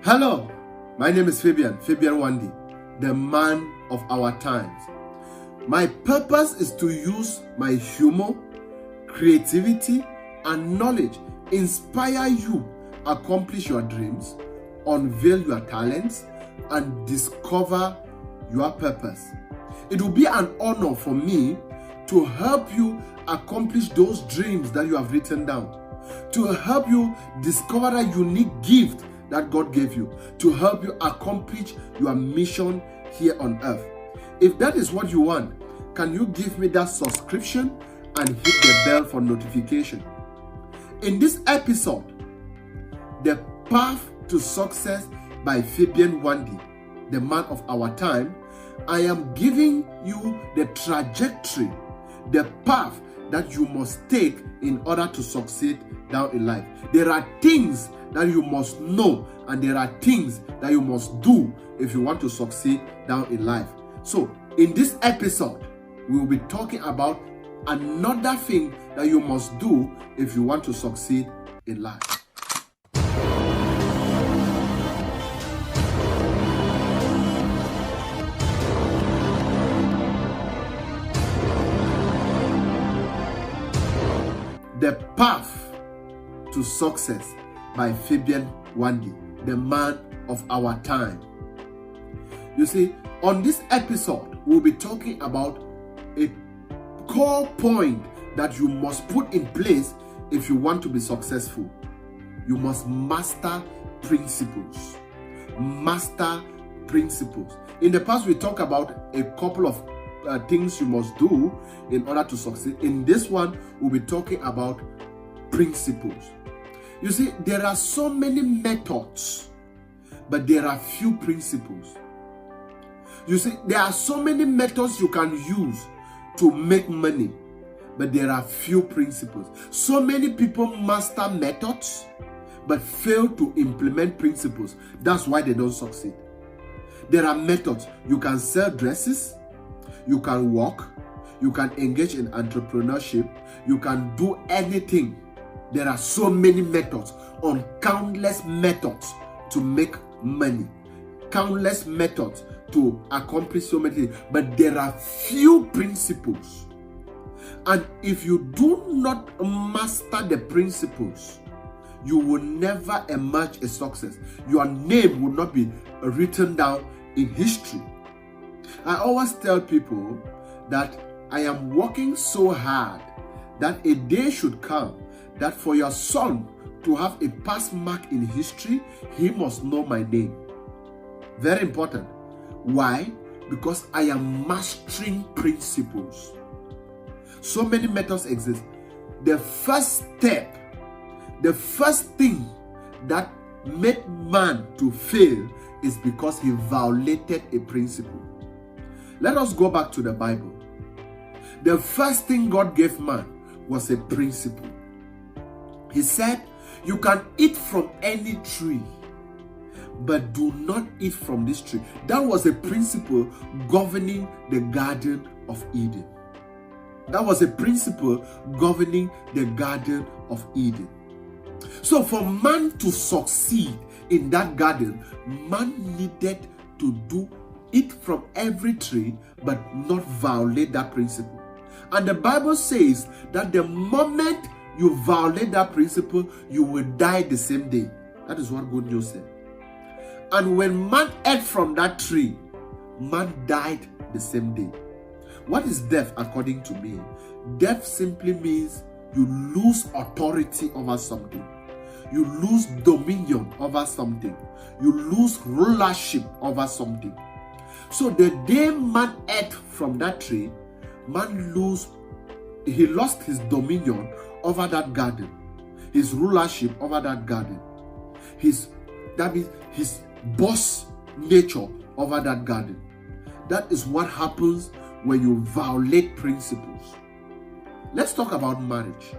Hello, my name is Fabian Wandi, the man of our times. My purpose is to use my humor, creativity, and knowledge inspire you, accomplish your dreams, unveil your talents, and discover your purpose. It will be an honor for me to help you accomplish those dreams that you have written down, to help you discover a unique gift that God gave you, to help you accomplish your mission here on earth. If that is what you want, can you give me that subscription and hit the bell for notification? In this episode, The Path to Success by Fabian Wandi, the man of our time, I am giving you the trajectory, the path that you must take in order to succeed down in life. There are things that you must know, and there are things that you must do if you want to succeed down in life. So, in this episode, we will be talking about another thing that you must do if you want to succeed in life. The Path to Success by Fabian Wandi, the man of our time. You see, on this episode, we'll be talking about a core point that you must put in place if you want to be successful. You must master principles. Master principles. In the past, we talked about a couple of things you must do in order to succeed. In this one, we'll be talking about principles. You see, there are so many methods, but there are few principles. You see, there are so many methods you can use to make money, but there are few principles. So many people master methods, but fail to implement principles. That's why they don't succeed. There are methods. You can sell dresses, you can walk, you can engage in entrepreneurship, you can do anything. There are so many methods, on countless methods to make money, countless methods to accomplish so many things, but there are few principles. And if you do not master the principles, you will never emerge a success. Your name will not be written down in history. I always tell people that I am working so hard that a day should come that for your son to have a pass mark in history, he must know my name. Very important. Why? Because I am mastering principles. So many methods exist. The first step, the first thing that made man to fail is because he violated a principle. Let us go back to the Bible. The first thing God gave man was a principle. He said, you can eat from any tree, but do not eat from this tree. That was a principle governing the Garden of Eden. That was a principle governing the Garden of Eden. So for man to succeed in that garden, man needed to eat from every tree, but not violate that principle. And the Bible says that the moment you violate that principle, you will die the same day. That is what good news said. And when man ate from that tree, man died the same day. What is death according to me? Death simply means you lose authority over something. You lose dominion over something. You lose rulership over something. So the day man ate from that tree, he lost his dominion over that garden, his rulership over that garden, that means his boss nature over that garden. That is what happens when you violate principles. Let's talk about marriage.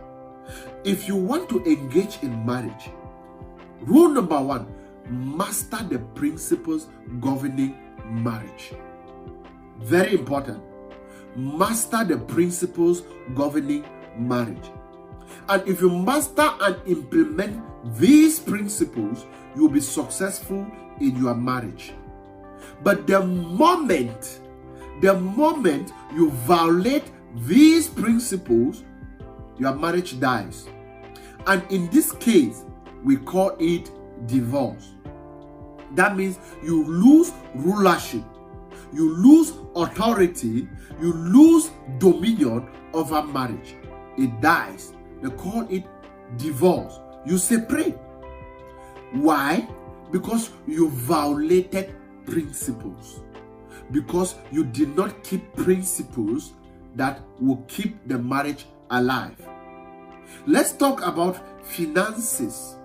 If you want to engage in marriage, rule number one, master the principles governing marriage. Very important. Master the principles governing marriage. And if you master and implement these principles, you'll be successful in your marriage. But the moment you violate these principles, your marriage dies. And in this case, we call it divorce. That means you lose rulership, you lose authority, you lose dominion over marriage. It dies. They call it divorce. You separate. Why? Because you violated principles. Because you did not keep principles that will keep the marriage alive. Let's talk about finances.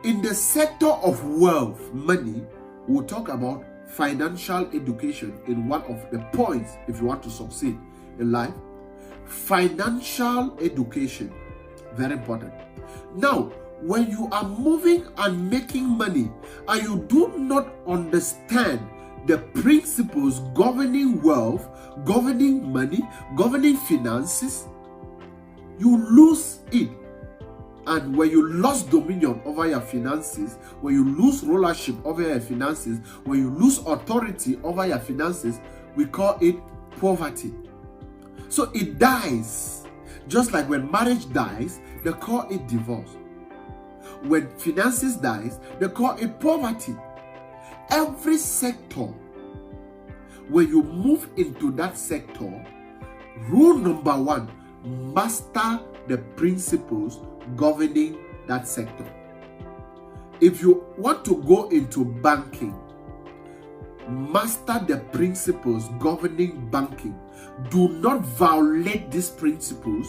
In the sector of wealth, money, we'll talk about financial education in one of the points if you want to succeed in life. Financial education, very important. Now, when you are moving and making money and you do not understand the principles governing wealth, governing money, governing finances, you lose it. And when you lose dominion over your finances, when you lose rulership over your finances, when you lose authority over your finances, we call it poverty. So it dies. Just like when marriage dies, they call it divorce. When finances dies, they call it poverty. Every sector, when you move into that sector, rule number one, master the principles governing that sector. If you want to go into banking, master the principles governing banking. Do not violate these principles.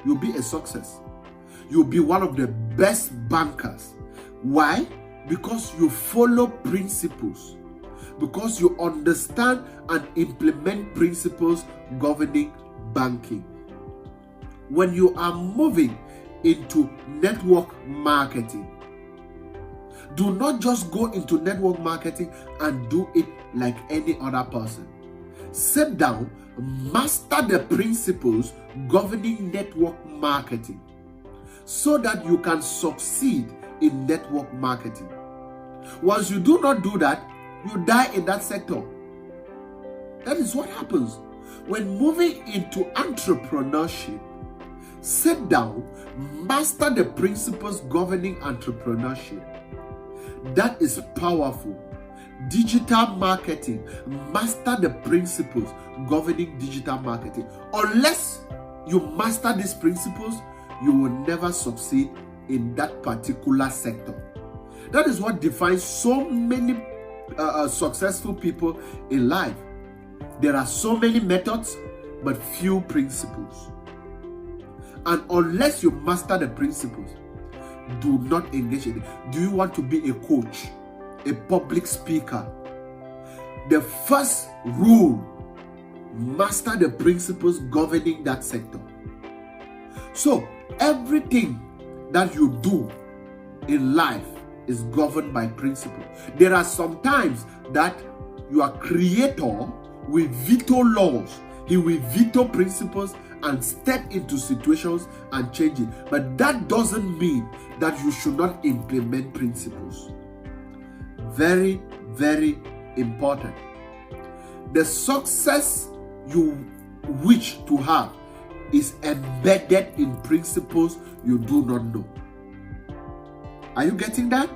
You'll be a success. You'll be one of the best bankers. Why? Because you follow principles. Because you understand and implement principles governing banking. When you are moving into network marketing, do not just go into network marketing and do it like any other person. Sit down, master the principles governing network marketing so that you can succeed in network marketing. Once you do not do that, you die in that sector. That is what happens. When moving into entrepreneurship, sit down, master the principles governing entrepreneurship. That is powerful. Digital marketing, master the principles governing digital marketing. Unless you master these principles, you will never succeed in that particular sector. That is what defines so many successful people in life. There are so many methods, but few principles. And unless you master the principles, do not engage in it. Do you want to be a coach, a public speaker? The first rule, master the principles governing that sector. So everything that you do in life is governed by principle. There are some times that your creator will veto laws. He will veto principles and step into situations and change it. But that doesn't mean that you should not implement principles. Very, very important. The success you wish to have is embedded in principles you do not know. Are you getting that?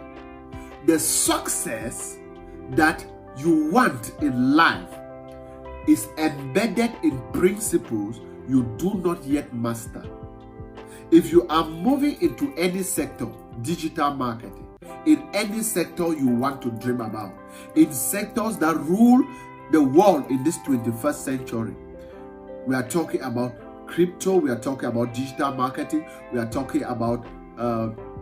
The success that you want in life is embedded in principles you do not yet master. If you are moving into any sector, digital marketing, in any sector you want to dream about, in sectors that rule the world in this 21st century, we are talking about crypto, we are talking about digital marketing, we are talking about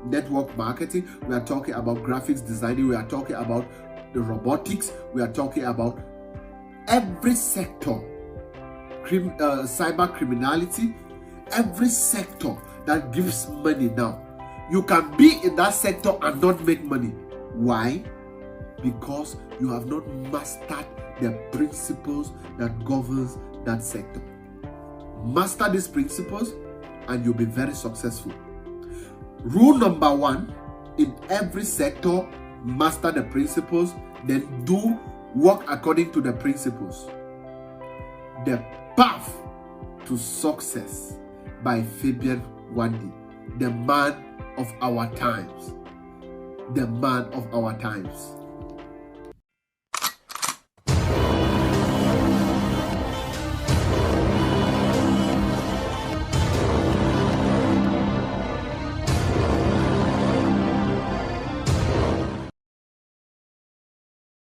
network marketing, we are talking about graphics designing, we are talking about the robotics, we are talking about every sector, cyber criminality, every sector that gives money now. You can be in that sector and not make money. Why? Because you have not mastered the principles that governs that sector. Master these principles, and you'll be very successful. Rule number 1, in every sector, master the principles, then do work according to the principles. The Path to Success by Fabian Wande, the man of our times. The man of our times.